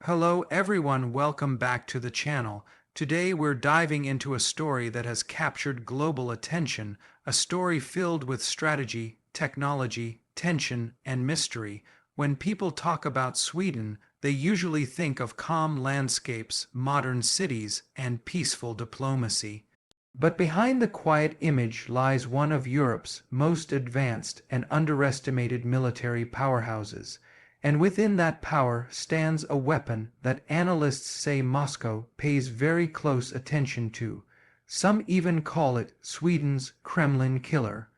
Hello everyone, welcome back to the channel. Today we're diving into a story that has captured global attention, a story filled with strategy, technology, tension, and mystery. When people talk about Sweden, they usually think of calm landscapes, modern cities, and peaceful diplomacy. But behind the quiet image lies one of Europe's most advanced and underestimated military powerhouses. And within that power stands a weapon that analysts say Moscow pays very close attention to. Some even call it Sweden's Kremlin Killer.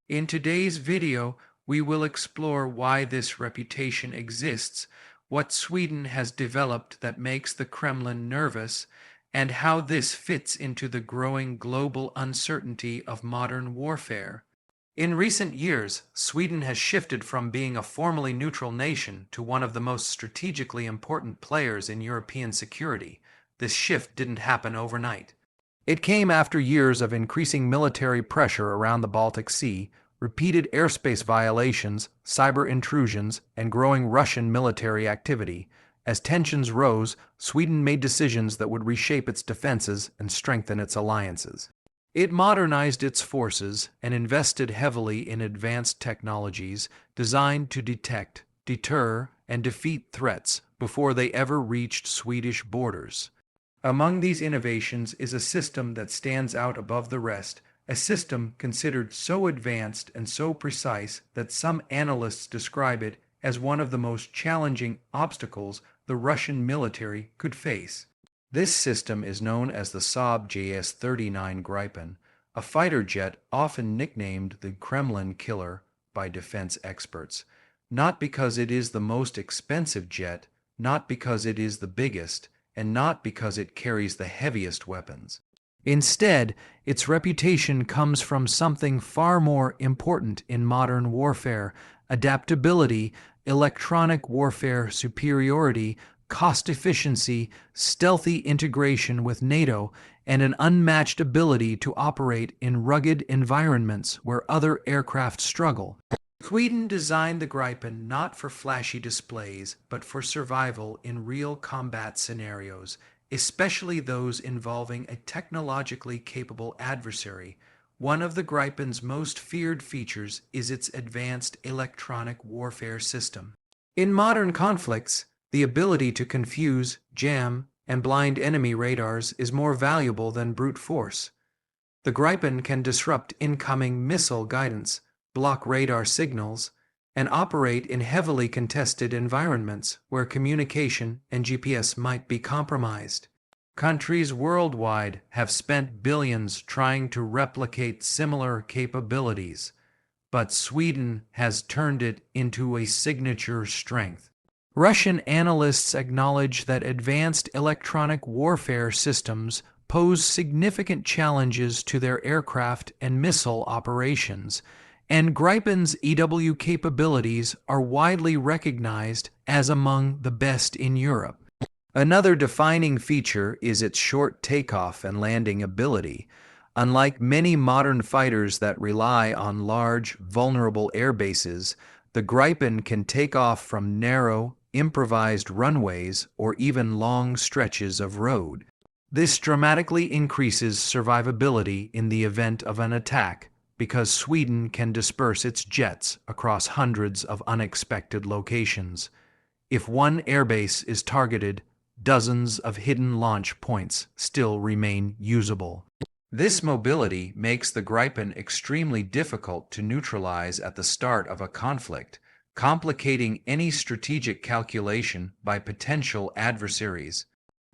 In today's video, we will explore why this reputation exists, what Sweden has developed that makes the Kremlin nervous, and how this fits into the growing global uncertainty of modern warfare. In recent years, Sweden has shifted from being a formally neutral nation to one of the most strategically important players in European security. This shift didn't happen overnight. It came after years of increasing military pressure around the Baltic Sea, repeated airspace violations, cyber intrusions, and growing Russian military activity. As tensions rose, Sweden made decisions that would reshape its defenses and strengthen its alliances. It modernized its forces and invested heavily in advanced technologies designed to detect, deter, and defeat threats before they ever reached Swedish borders. Among these innovations is a system that stands out above the rest, a system considered so advanced and so precise that some analysts describe it as one of the most challenging obstacles the Russian military could face. This system is known as the Saab Gripen, a fighter jet often nicknamed the Kremlin Killer by defense experts, not because it is the most expensive jet, not because it is the biggest, and not because it carries the heaviest weapons. Instead, its reputation comes from something far more important in modern warfare: adaptability, electronic warfare superiority, cost efficiency, stealthy integration with NATO, and an unmatched ability to operate in rugged environments where other aircraft struggle. Sweden designed the Gripen not for flashy displays, but for survival in real combat scenarios, especially those involving a technologically capable adversary. One of the Gripen's most feared features is its advanced electronic warfare system. In modern conflicts, the ability to confuse, jam, and blind enemy radars is more valuable than brute force. The Gripen can disrupt incoming missile guidance, block radar signals, and operate in heavily contested environments where communication and GPS might be compromised. Countries worldwide have spent billions trying to replicate similar capabilities, but Sweden has turned it into a signature strength. Russian analysts acknowledge that advanced electronic warfare systems pose significant challenges to their aircraft and missile operations, and Gripen's EW capabilities are widely recognized as among the best in Europe. Another defining feature is its short takeoff and landing ability. Unlike many modern fighters that rely on large, vulnerable air bases, the Gripen can take off from narrow, improvised runways or even long stretches of road. This dramatically increases survivability in the event of an attack, because Sweden can disperse its jets across hundreds of unexpected locations. If one airbase is targeted, dozens of hidden launch points still remain usable. This mobility makes the Gripen extremely difficult to neutralize at the start of a conflict, complicating any strategic calculation by potential adversaries.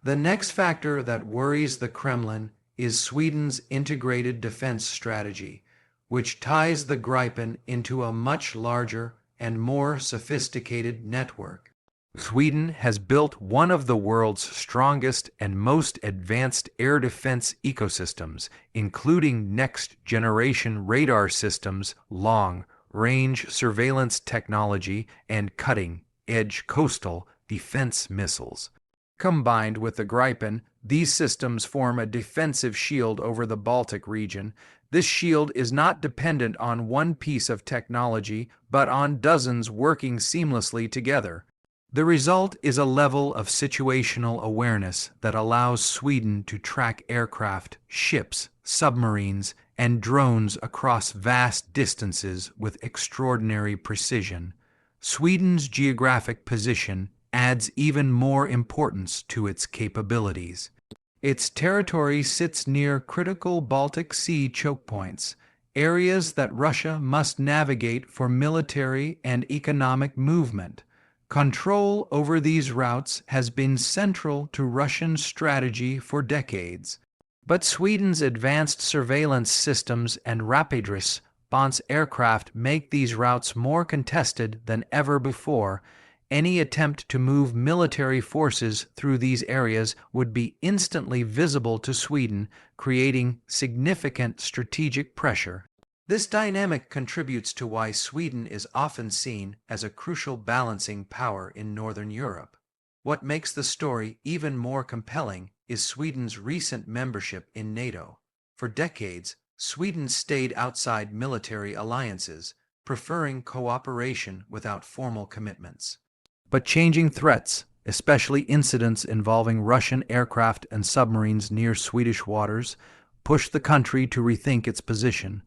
The next factor that worries the Kremlin is Sweden's integrated defense strategy, which ties the Gripen into a much larger and more sophisticated network. Sweden has built one of the world's strongest and most advanced air defense ecosystems, including next-generation radar systems, long-range surveillance technology, and cutting-edge coastal defense missiles. Combined with the Gripen, these systems form a defensive shield over the Baltic region. This shield is not dependent on one piece of technology, but on dozens working seamlessly together. The result is a level of situational awareness that allows Sweden to track aircraft, ships, submarines, and drones across vast distances with extraordinary precision. Sweden's geographic position adds even more importance to its capabilities. Its territory sits near critical Baltic Sea choke points, areas that Russia must navigate for military and economic movement. Control over these routes has been central to Russian strategy for decades. But Sweden's advanced surveillance systems and rapid response aircraft make these routes more contested than ever before. Any attempt to move military forces through these areas would be instantly visible to Sweden, creating significant strategic pressure. This dynamic contributes to why Sweden is often seen as a crucial balancing power in Northern Europe. What makes the story even more compelling is Sweden's recent membership in NATO. For decades, Sweden stayed outside military alliances, preferring cooperation without formal commitments. But changing threats, especially incidents involving Russian aircraft and submarines near Swedish waters, pushed the country to rethink its position.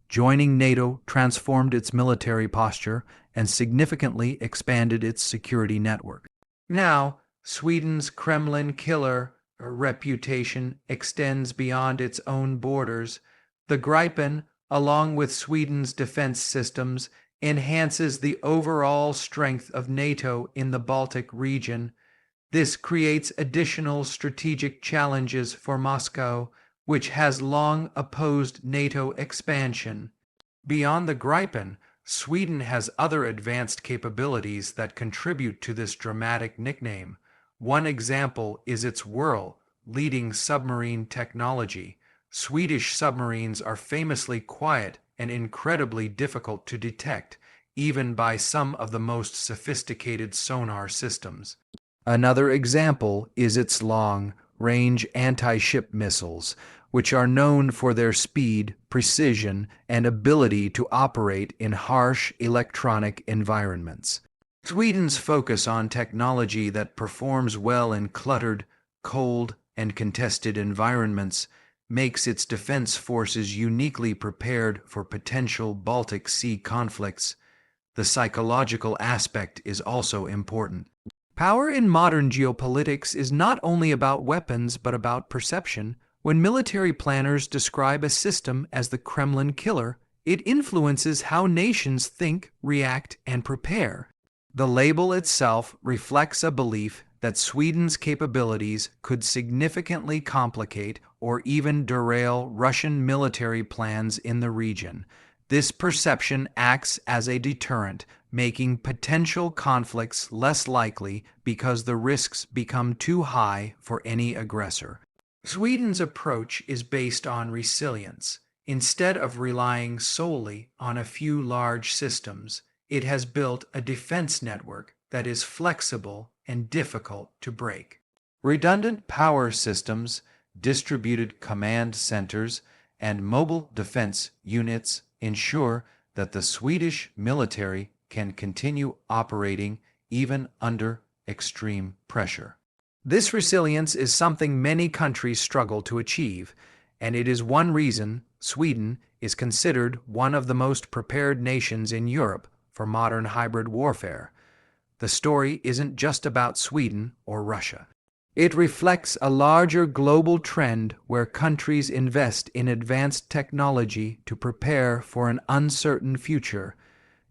Joining NATO transformed its military posture and significantly expanded its security network. Now, Sweden's Kremlin Killer reputation extends beyond its own borders. The Gripen, along with Sweden's defense systems, enhances the overall strength of NATO in the Baltic region. This creates additional strategic challenges for Moscow, which has long opposed NATO expansion. Beyond the Gripen, Sweden has other advanced capabilities that contribute to this dramatic nickname. One example is its world-leading submarine technology. Swedish submarines are famously quiet and incredibly difficult to detect, even by some of the most sophisticated sonar systems. Another example is its long-range anti-ship missiles, which are known for their speed, precision, and ability to operate in harsh electronic environments. Sweden's focus on technology that performs well in cluttered, cold, and contested environments makes its defense forces uniquely prepared for potential Baltic Sea conflicts. The psychological aspect is also important. Power in modern geopolitics is not only about weapons but about perception. When military planners describe a system as the Kremlin Killer, it influences how nations think, react, and prepare. The label itself reflects a belief that Sweden's capabilities could significantly complicate or even derail Russian military plans in the region. This perception acts as a deterrent, making potential conflicts less likely because the risks become too high for any aggressor. Sweden's approach is based on resilience. Instead of relying solely on a few large systems, it has built a defense network that is flexible and difficult to break. Redundant power systems, distributed command centers, and mobile defense units ensure that the Swedish military can continue operating even under extreme pressure. This resilience is something many countries struggle to achieve, and it is one reason Sweden is considered one of the most prepared nations in Europe for modern hybrid warfare. The story isn't just about Sweden or Russia. It reflects a larger global trend where countries invest in advanced technology to prepare for an uncertain future.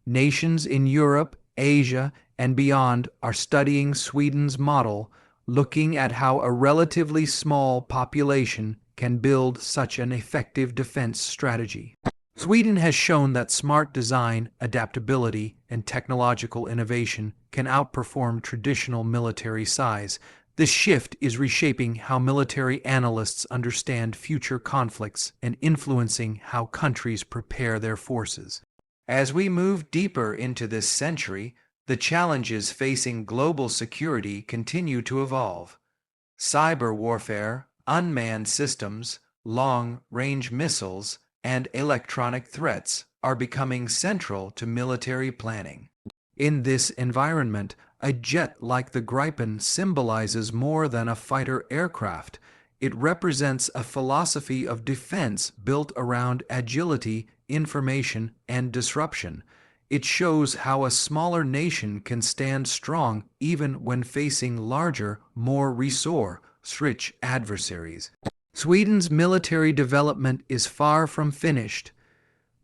Nations in Europe, Asia, and beyond are studying Sweden's model, looking at how a relatively small population can build such an effective defense strategy. Sweden has shown that smart design, adaptability, and technological innovation can outperform traditional military size. This shift is reshaping how military analysts understand future conflicts and influencing how countries prepare their forces. As we move deeper into this century, the challenges facing global security continue to evolve. Cyber warfare, unmanned systems, long-range missiles, and electronic threats are becoming central to military planning. In this environment, A jet like the Gripen symbolizes more than a fighter aircraft. It represents a philosophy of defense built around agility, information, and disruption. It shows how a smaller nation can stand strong even when facing larger, more resource-rich adversaries. Sweden's military development is far from finished.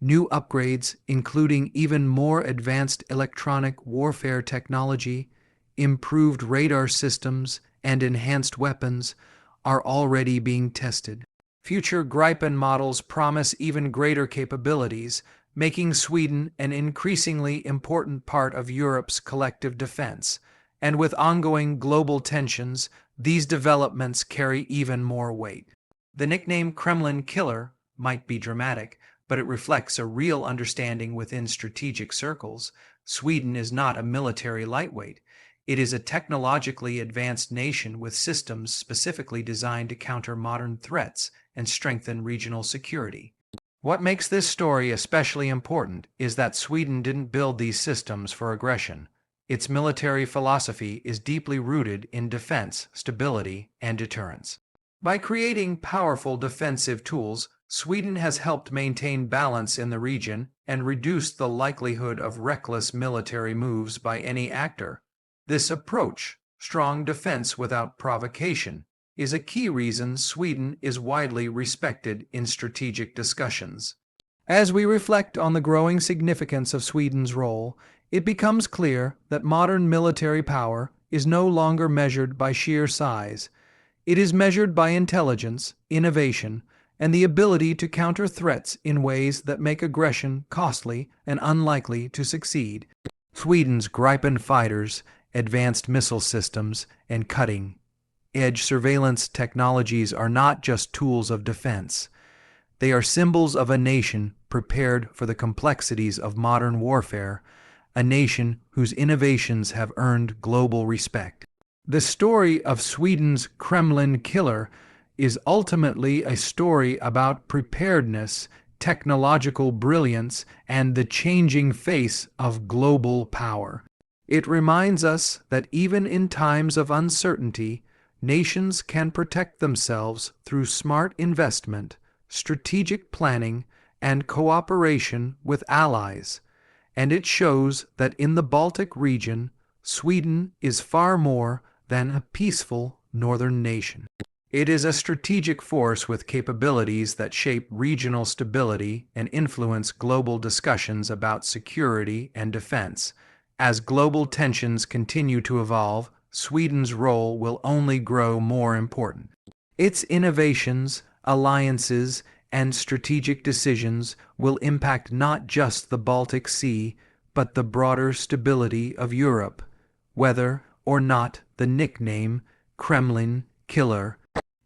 New upgrades, including even more advanced electronic warfare technology, improved radar systems, and enhanced weapons, are already being tested. Future Gripen models promise even greater capabilities, making Sweden an increasingly important part of Europe's collective defense. And with ongoing global tensions, these developments carry even more weight. The nickname Kremlin Killer might be dramatic, but it reflects a real understanding within strategic circles. Sweden is not a military lightweight. It is a technologically advanced nation with systems specifically designed to counter modern threats and strengthen regional security. What makes this story especially important is that Sweden didn't build these systems for aggression. Its military philosophy is deeply rooted in defense, stability, and deterrence. By creating powerful defensive tools, Sweden has helped maintain balance in the region and reduced the likelihood of reckless military moves by any actor. This approach, strong defense without provocation, is a key reason Sweden is widely respected in strategic discussions. As we reflect on the growing significance of Sweden's role, it becomes clear that modern military power is no longer measured by sheer size. It is measured by intelligence, innovation, and the ability to counter threats in ways that make aggression costly and unlikely to succeed. Sweden's Gripen fighters, advanced missile systems, and cutting-edge surveillance technologies are not just tools of defense. They are symbols of a nation prepared for the complexities of modern warfare, a nation whose innovations have earned global respect. The story of Sweden's Kremlin Killer is ultimately a story about preparedness, technological brilliance, and the changing face of global power. It reminds us that even in times of uncertainty, nations can protect themselves through smart investment, strategic planning, and cooperation with allies. And it shows that in the Baltic region, Sweden is far more than a peaceful northern nation. It is a strategic force with capabilities that shape regional stability and influence global discussions about security and defense. As global tensions continue to evolve, Sweden's role will only grow more important. Its innovations, alliances, and strategic decisions will impact not just the Baltic Sea, but the broader stability of Europe. Whether or not the nickname Kremlin Killer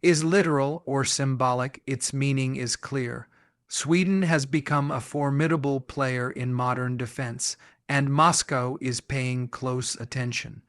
is literal or symbolic, its meaning is clear. Sweden has become a formidable player in modern defense, and Moscow is paying close attention.